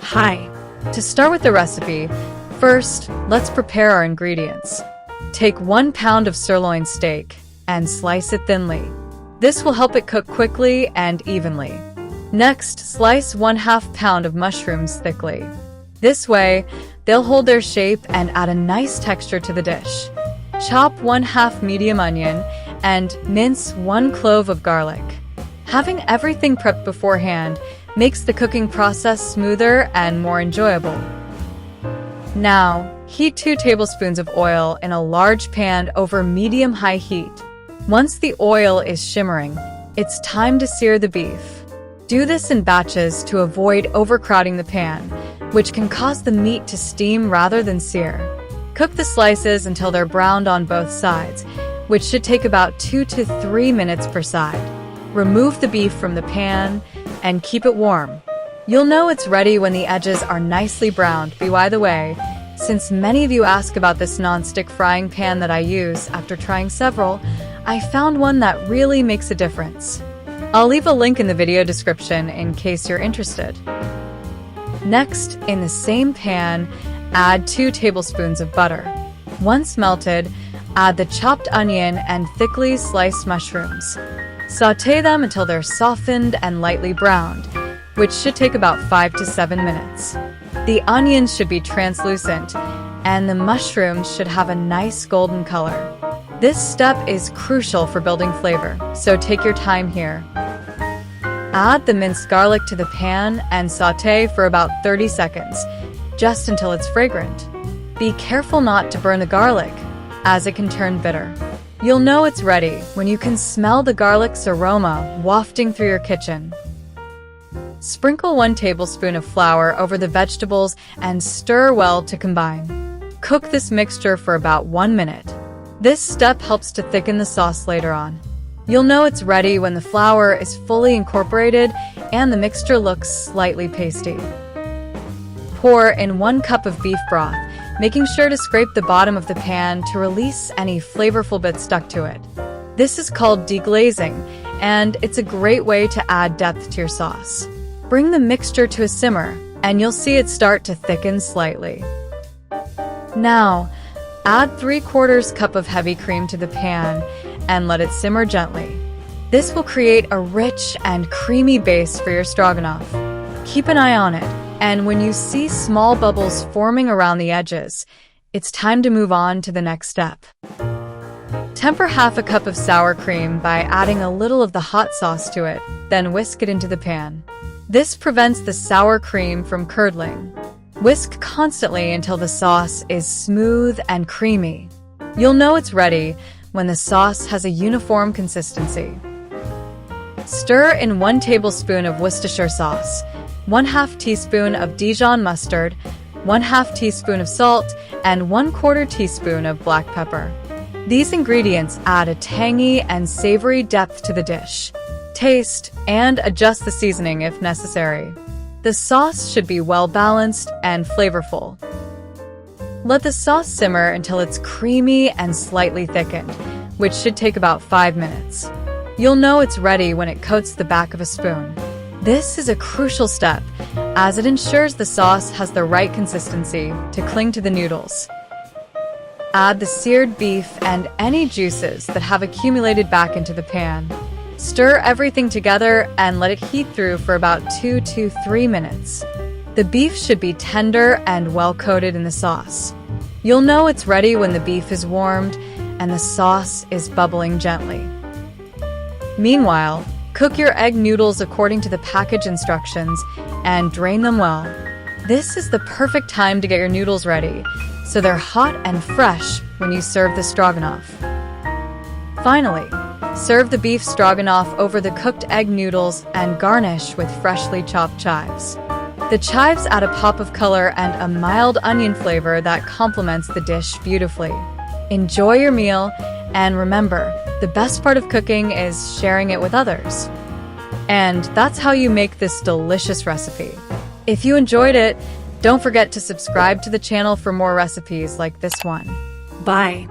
Hi. To start with the recipe, first, let's prepare our ingredients. Take 1 pound of sirloin steak and slice it thinly. This will help it cook quickly and evenly. Next, slice 1/2 pound of mushrooms thickly. This way, they'll hold their shape and add a nice texture to the dish. Chop 1/2 medium onion and mince 1 clove of garlic. Having everything prepped beforehand makes the cooking process smoother and more enjoyable. Now, heat 2 tablespoons of oil in a large pan over medium-high heat. Once the oil is shimmering, it's time to sear the beef. Do this in batches to avoid overcrowding the pan, which can cause the meat to steam rather than sear. Cook the slices until they're browned on both sides, which should take about 2 to 3 minutes per side. Remove the beef from the pan and keep it warm. You'll know it's ready when the edges are nicely browned. By the way, since many of you ask about this non-stick frying pan that I use after trying several, I found one that really makes a difference. I'll leave a link in the video description in case you're interested. Next, in the same pan, add 2 tablespoons of butter. Once melted, add the chopped onion and thickly sliced mushrooms. Sauté them until they're softened and lightly browned, which should take about 5 to 7 minutes. The onions should be translucent, and the mushrooms should have a nice golden color. This step is crucial for building flavor, so take your time here. Add the minced garlic to the pan and sauté for about 30 seconds, just until it's fragrant. Be careful not to burn the garlic, as it can turn bitter. You'll know it's ready when you can smell the garlic's aroma wafting through your kitchen. Sprinkle 1 tablespoon of flour over the vegetables and stir well to combine. Cook this mixture for about 1 minute. This step helps to thicken the sauce later on. You'll know it's ready when the flour is fully incorporated and the mixture looks slightly pasty. Pour in 1 cup of beef broth, making sure to scrape the bottom of the pan to release any flavorful bits stuck to it. This is called deglazing, and it's a great way to add depth to your sauce. Bring the mixture to a simmer, and you'll see it start to thicken slightly. Now, add 3/4 cup of heavy cream to the pan and let it simmer gently. This will create a rich and creamy base for your stroganoff. Keep an eye on it, and when you see small bubbles forming around the edges, it's time to move on to the next step. Temper 1/2 cup of sour cream by adding a little of the hot sauce to it, then whisk it into the pan. This prevents the sour cream from curdling. Whisk constantly until the sauce is smooth and creamy. You'll know it's ready when the sauce has a uniform consistency. Stir in 1 tablespoon of Worcestershire sauce, 1/2 teaspoon of Dijon mustard, 1/2 teaspoon of salt, and 1/4 teaspoon of black pepper. These ingredients add a tangy and savory depth to the dish. Taste and adjust the seasoning if necessary. The sauce should be well balanced and flavorful. Let the sauce simmer until it's creamy and slightly thickened, which should take about 5 minutes. You'll know it's ready when it coats the back of a spoon. This is a crucial step, as it ensures the sauce has the right consistency to cling to the noodles. Add the seared beef and any juices that have accumulated back into the pan. Stir everything together and let it heat through for about 2 to 3 minutes. The beef should be tender and well coated in the sauce. You'll know it's ready when the beef is warmed and the sauce is bubbling gently. Meanwhile, cook your egg noodles according to the package instructions and drain them well. This is the perfect time to get your noodles ready, so they're hot and fresh when you serve the stroganoff. Finally, serve the beef stroganoff over the cooked egg noodles and garnish with freshly chopped chives. The chives add a pop of color and a mild onion flavor that complements the dish beautifully. Enjoy your meal, and remember, the best part of cooking is sharing it with others. And that's how you make this delicious recipe. If you enjoyed it, don't forget to subscribe to the channel for more recipes like this one. Bye.